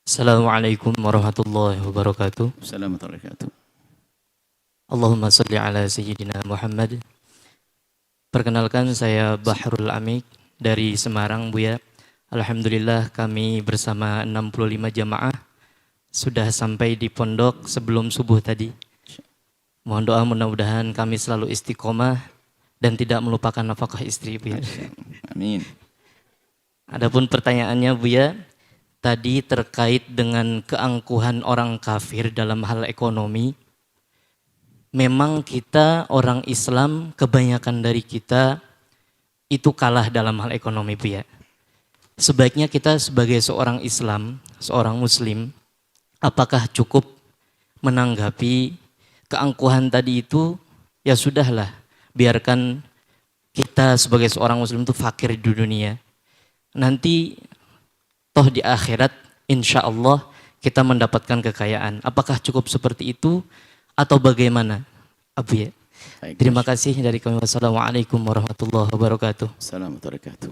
Assalamualaikum warahmatullahi wabarakatuh. Assalamualaikum warahmatullahi wabarakatuh. Allahumma salli ala Sayyidina Muhammad. Perkenalkan, saya Bahrul Amik dari Semarang, Buya. Alhamdulillah kami bersama 65 jamaah sudah sampai di pondok sebelum subuh tadi. Mohon doa mudah-mudahan kami selalu istiqomah dan tidak melupakan nafkah istri, Buya. Amin. Adapun pertanyaannya, Buya, tadi terkait dengan keangkuhan orang kafir dalam hal ekonomi. Memang kita orang Islam, kebanyakan dari kita itu kalah dalam hal ekonomi, Bu ya. Sebaiknya kita sebagai seorang Islam, seorang Muslim, apakah cukup menanggapi keangkuhan tadi itu? Ya sudahlah, biarkan kita sebagai seorang Muslim itu fakir di dunia. Nanti toh di akhirat insya Allah kita mendapatkan kekayaan. Apakah cukup seperti itu atau bagaimana, Abu ya? Baik, Terima kasih dari kami. Wassalamualaikum warahmatullahi wabarakatuh. Assalamualaikum warahmatullahi wabarakatuh.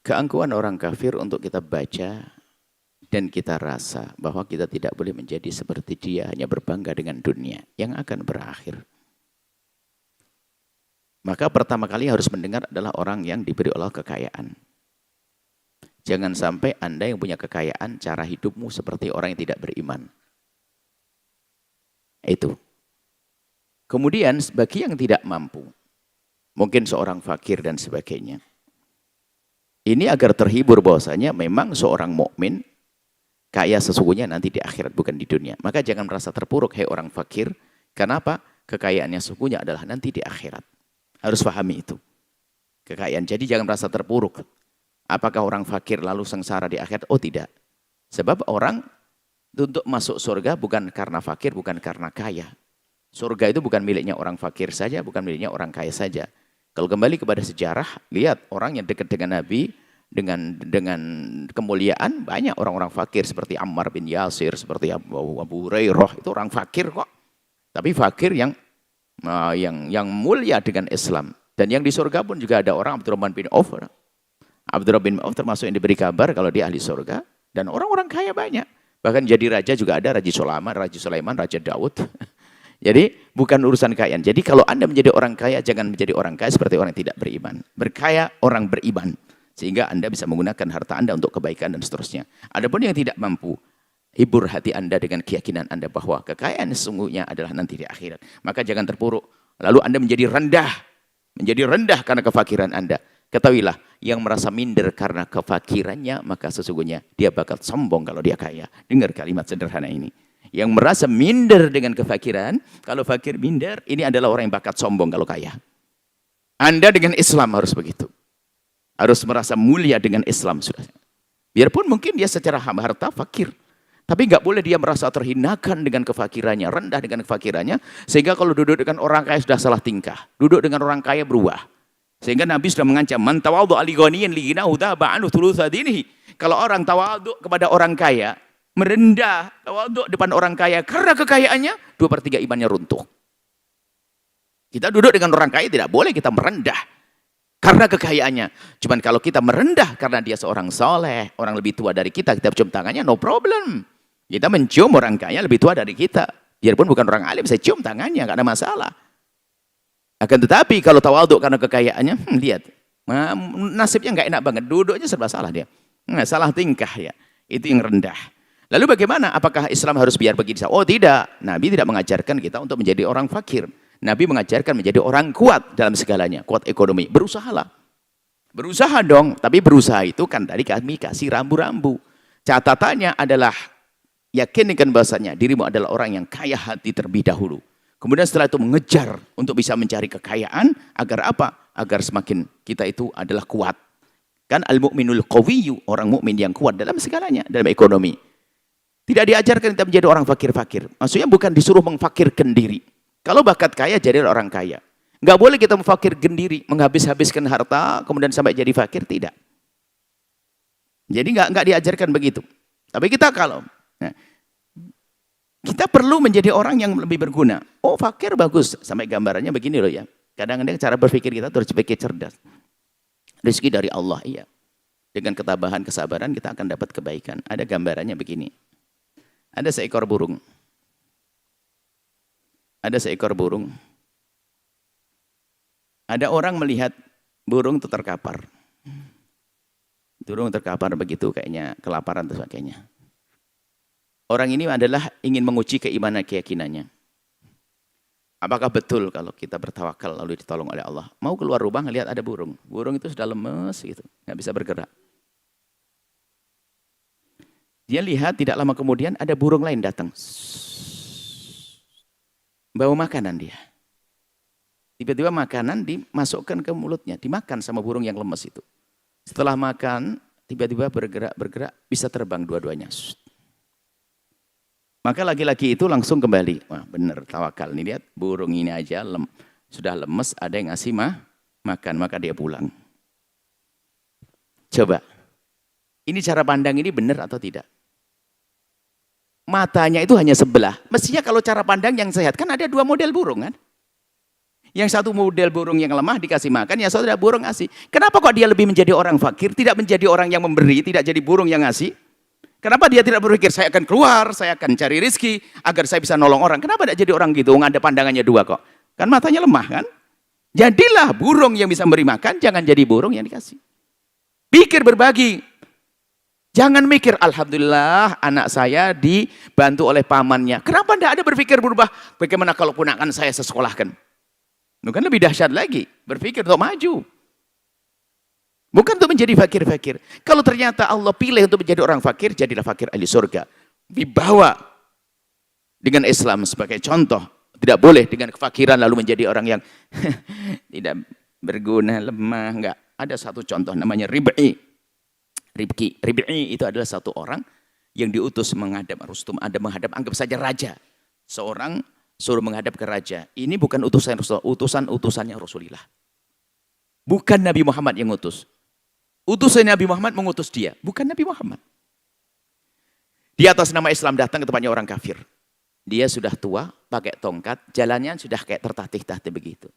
Keangkuhan orang kafir untuk kita baca dan kita rasa bahwa kita tidak boleh menjadi seperti dia, hanya berbangga dengan dunia yang akan berakhir. Maka pertama kali harus mendengar adalah orang yang diberi Allah kekayaan. Jangan sampai Anda yang punya kekayaan, cara hidupmu seperti orang yang tidak beriman. Itu. Kemudian bagi yang tidak mampu, mungkin seorang fakir dan sebagainya. Ini agar terhibur bahwasanya memang seorang mukmin kaya sesungguhnya nanti di akhirat bukan di dunia. Maka jangan merasa terpuruk hai orang fakir. Kenapa? Kekayaannya sesungguhnya adalah nanti di akhirat. Harus pahami itu. Kekayaan. Jadi jangan merasa terpuruk. Apakah orang fakir lalu sengsara di akhirat? Oh tidak. Sebab orang untuk masuk surga bukan karena fakir, bukan karena kaya. Surga itu bukan miliknya orang fakir saja, bukan miliknya orang kaya saja. Kalau kembali kepada sejarah, lihat orang yang dekat dengan Nabi, dengan kemuliaan, banyak orang-orang fakir seperti Ammar bin Yasir, seperti Abu Hurairah, itu orang fakir kok. Tapi fakir yang mulia dengan Islam. Dan yang di surga pun juga ada orang Abdurrahman bin Auf. Abdurrahman bin Auf termasuk yang diberi kabar kalau dia ahli surga. Dan orang-orang kaya banyak. Bahkan jadi raja juga ada, Raja Sulaiman, Raja Daud. Jadi bukan urusan kekayaan. Jadi kalau Anda menjadi orang kaya, jangan menjadi orang kaya seperti orang yang tidak beriman. Berkaya orang beriman. Sehingga Anda bisa menggunakan harta Anda untuk kebaikan dan seterusnya. Adapun yang tidak mampu, hibur hati Anda dengan keyakinan Anda bahwa kekayaan sesungguhnya adalah nanti di akhirat. Maka jangan terpuruk. Lalu Anda menjadi rendah. Menjadi rendah karena kefakiran Anda. Ketahuilah, yang merasa minder karena kefakirannya, maka sesungguhnya dia bakal sombong kalau dia kaya. Dengar kalimat sederhana ini. Yang merasa minder dengan kefakiran, kalau fakir minder, ini adalah orang yang bakat sombong kalau kaya. Anda dengan Islam harus begitu. Harus merasa mulia dengan Islam. Biarpun mungkin dia secara harta fakir. Tapi nggak boleh dia merasa terhinakan dengan kefakirannya, rendah dengan kefakirannya. Sehingga kalau duduk dengan orang kaya sudah salah tingkah. Duduk dengan orang kaya berubah. Sehingga Nabi sudah mengancam, man tawadhu li ghaniyin li ghinahu dhaba anhu thulutsa dinihi. Kalau orang tawadhu kepada orang kaya, merendah tawadhu depan orang kaya karena kekayaannya, 2/3 imannya runtuh. Kita duduk dengan orang kaya tidak boleh kita merendah karena kekayaannya. Cuman kalau kita merendah karena dia seorang soleh, orang lebih tua dari kita cium tangannya, no problem. Kita mencium orang kaya lebih tua dari kita. Biarpun bukan orang alim, saya cium tangannya, nggak ada masalah. Akan tetapi kalau tawadhu karena kekayaannya, lihat. Nasibnya nggak enak banget, duduknya serba salah dia. Salah tingkah ya. Itu yang rendah. Lalu bagaimana? Apakah Islam harus biar begitu? Oh tidak. Nabi tidak mengajarkan kita untuk menjadi orang fakir. Nabi mengajarkan menjadi orang kuat dalam segalanya. Kuat ekonomi. Berusahalah. Berusaha dong. Tapi berusaha itu kan tadi kami kasih rambu-rambu. Catatannya adalah yakinkan bahasanya dirimu adalah orang yang kaya hati terlebih dahulu. Kemudian setelah itu mengejar untuk bisa mencari kekayaan. Agar apa? Agar semakin kita itu adalah kuat. Kan al-mu'minul qawiyyu, orang mukmin yang kuat dalam segalanya, dalam ekonomi. Tidak diajarkan kita menjadi orang fakir-fakir. Maksudnya bukan disuruh mengfakirkan diri. Kalau bakat kaya, jadi orang kaya. Nggak boleh kita mengfakirkan diri, menghabis-habiskan harta, kemudian sampai jadi fakir, tidak. Jadi nggak diajarkan begitu. Tapi kita kalau... kita perlu menjadi orang yang lebih berguna. Oh fakir bagus. Sampai gambarannya begini loh ya. Kadang-kadang cara berpikir kita harus berpikir cerdas. Rezeki dari Allah, iya. Dengan ketabahan, kesabaran kita akan dapat kebaikan. Ada gambarannya begini. Ada seekor burung. Ada seekor burung. Ada orang melihat burung itu terkapar. Burung terkapar begitu kayaknya kelaparan dan sebagainya. Orang ini adalah ingin menguji keimanan keyakinannya. Apakah betul kalau kita bertawakal lalu ditolong oleh Allah? Mau keluar rumah lihat ada burung. Burung itu sudah lemes gitu, nggak bisa bergerak. Dia lihat tidak lama kemudian ada burung lain datang. Bawa makanan dia. Tiba-tiba makanan dimasukkan ke mulutnya, dimakan sama burung yang lemes itu. Setelah makan, tiba-tiba bergerak, bisa terbang dua-duanya. Maka laki-laki itu langsung kembali. Wah benar tawakal. Nih lihat burung ini aja sudah lemes, ada yang ngasih makan, maka dia pulang. Coba, ini cara pandang ini benar atau tidak? Matanya itu hanya sebelah. Mestinya kalau cara pandang yang sehat, kan ada dua model burung kan? Yang satu model burung yang lemah dikasih makan, yang satu ada burung ngasih. Kenapa kok dia lebih menjadi orang fakir, tidak menjadi orang yang memberi, tidak jadi burung yang ngasih? Kenapa dia tidak berpikir, saya akan keluar, saya akan cari rezeki, agar saya bisa nolong orang. Kenapa tidak jadi orang gitu? Ada pandangannya dua kok. Kan matanya lemah kan? Jadilah burung yang bisa memberi makan, jangan jadi burung yang dikasih. Pikir berbagi. Jangan mikir, alhamdulillah anak saya dibantu oleh pamannya. Kenapa tidak ada berpikir berubah? Bagaimana kalau ponakan saya sekolahkan? Bukan lebih dahsyat lagi, berpikir untuk maju. Bukan untuk menjadi fakir-fakir. Kalau ternyata Allah pilih untuk menjadi orang fakir, jadilah fakir ahli surga. Dibawa dengan Islam sebagai contoh. Tidak boleh dengan kefakiran lalu menjadi orang yang tidak berguna, lemah. Enggak. Ada satu contoh namanya Rib'i. Rib'i itu adalah satu orang yang diutus menghadap Rustum. Ada menghadap, anggap saja raja. Seorang suruh menghadap ke raja. Ini bukan utusan Rasulullah, utusannya Rasulullah. Bukan Nabi Muhammad yang utus. Utusan Nabi Muhammad mengutus dia, bukan Nabi Muhammad. Di atas nama Islam datang ke tempatnya orang kafir. Dia sudah tua, pakai tongkat, jalannya sudah kayak tertatih-tatih begitu.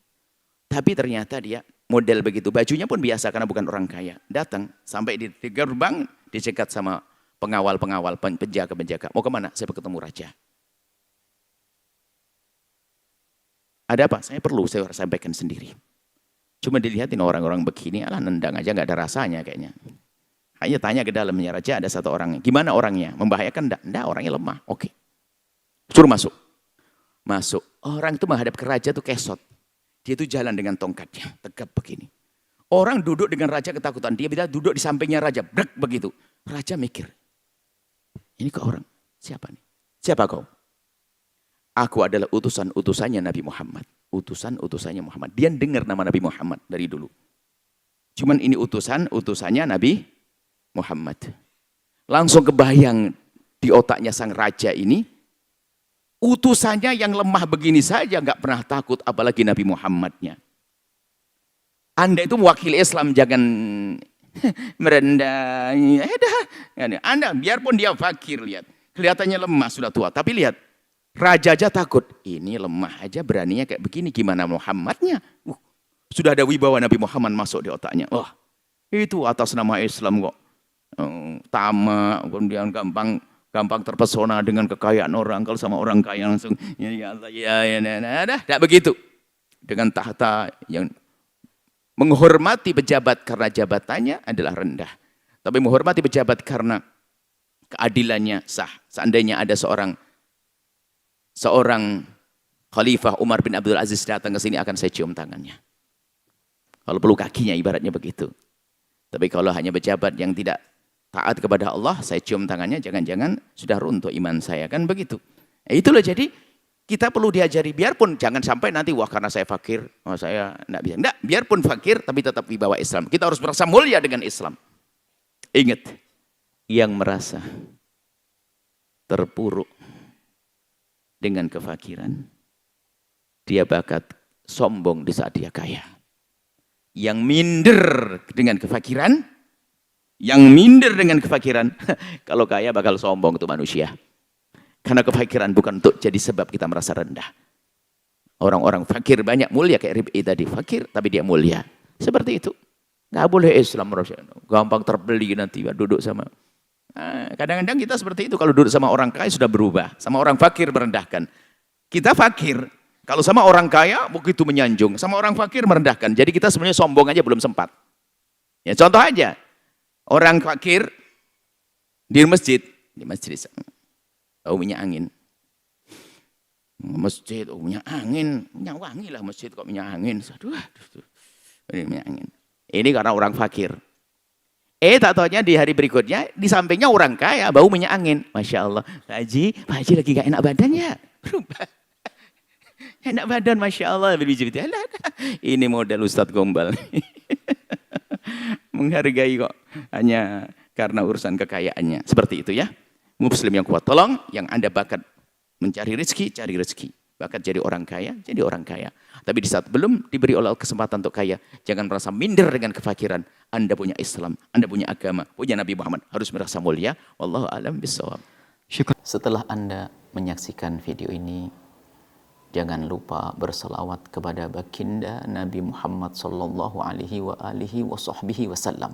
Tapi ternyata dia model begitu, bajunya pun biasa karena bukan orang kaya. Datang, sampai di gerbang, dicegat sama pengawal-pengawal, penjaga-penjaga. Mau kemana? Saya ketemu raja. Ada apa? Saya perlu saya sampaikan sendiri. Cuma dilihatin orang-orang begini, alah nendang aja nggak ada rasanya kayaknya. Hanya tanya ke dalamnya, raja ada satu orang. Gimana orangnya? Membahayakan enggak? Enggak, orangnya lemah. Oke. Suruh masuk. Masuk. Orang itu menghadap ke raja itu kesot. Dia itu jalan dengan tongkatnya, tegap begini. Orang duduk dengan raja ketakutan. Dia bisa duduk di sampingnya raja, brek begitu. Raja mikir, ini kok orang? Siapa nih? Siapa kau? Aku adalah utusan-utusannya Nabi Muhammad. Utusan-utusannya Muhammad. Dia dengar nama Nabi Muhammad dari dulu. Cuman ini utusannya Nabi Muhammad. Langsung kebayang di otaknya sang raja ini. Utusannya yang lemah begini saja nggak pernah takut, apalagi Nabi Muhammadnya. Anda itu mewakili Islam, jangan merendah. Anda biarpun dia fakir, lihat. Kelihatannya lemah, sudah tua. Tapi lihat. Raja aja takut, ini lemah aja beraninya kayak begini, gimana Muhammadnya? Sudah ada wibawa Nabi Muhammad masuk di otaknya. Wah, itu atas nama Islam kok. Tamak, kemudian gampang terpesona dengan kekayaan orang. Kalau sama orang kaya langsung, ya Allah, tidak begitu. Dengan tahta yang menghormati pejabat karena jabatannya adalah rendah. Tapi menghormati pejabat karena keadilannya sah. Seandainya ada seorang Khalifah Umar bin Abdul Aziz datang ke sini, akan saya cium tangannya. Kalau perlu kakinya, ibaratnya begitu. Tapi kalau hanya pejabat yang tidak taat kepada Allah, saya cium tangannya, jangan-jangan sudah runtuh iman saya, kan begitu. Itulah, jadi kita perlu diajari, biarpun jangan sampai nanti, wah karena saya fakir, saya enggak bisa. Enggak, biarpun fakir, tapi tetap dibawa Islam. Kita harus merasa mulia dengan Islam. Ingat, yang merasa terpuruk dengan kefakiran, dia bakat sombong di saat dia kaya. Yang minder dengan kefakiran, kalau kaya bakal sombong itu manusia. Karena kefakiran bukan untuk jadi sebab kita merasa rendah. Orang-orang fakir banyak mulia, kayak Rib'i tadi, fakir tapi dia mulia. Seperti itu. Nggak boleh Islam, gampang terbeli nanti duduk sama. Nah, kadang-kadang kita seperti itu, kalau duduk sama orang kaya sudah berubah, sama orang fakir merendahkan. Kita fakir, kalau sama orang kaya begitu menyanjung, sama orang fakir merendahkan. Jadi kita sebenarnya sombong aja belum sempat. Ya contoh aja, orang fakir di masjid tahu minyak angin. Masjid, minyak angin, minyak wangi lah masjid kok minyak angin. Aduh, ini minyak angin. Ini karena orang fakir. Tak taunya di hari berikutnya, di sampingnya orang kaya, bau minyak angin. Masya Allah. Pak Haji lagi gak enak badan ya? Berubah. Enak badan, Masya Allah. Ini model Ustadz Gombal. Menghargai kok. Hanya karena urusan kekayaannya. Seperti itu ya. Muslim yang kuat. Tolong, yang Anda bakat mencari rezeki, cari rezeki. Bakat jadi orang kaya, jadi orang kaya. Tapi di saat belum diberi Allah kesempatan untuk kaya, jangan merasa minder dengan kefakiran. Anda punya Islam, Anda punya agama, punya Nabi Muhammad, harus merasa mulia. Wallahu a'lam bishawab. Setelah Anda menyaksikan video ini, jangan lupa berselawat kepada baginda Nabi Muhammad sallallahu alaihi wa alihi wa sahbihi wasallam.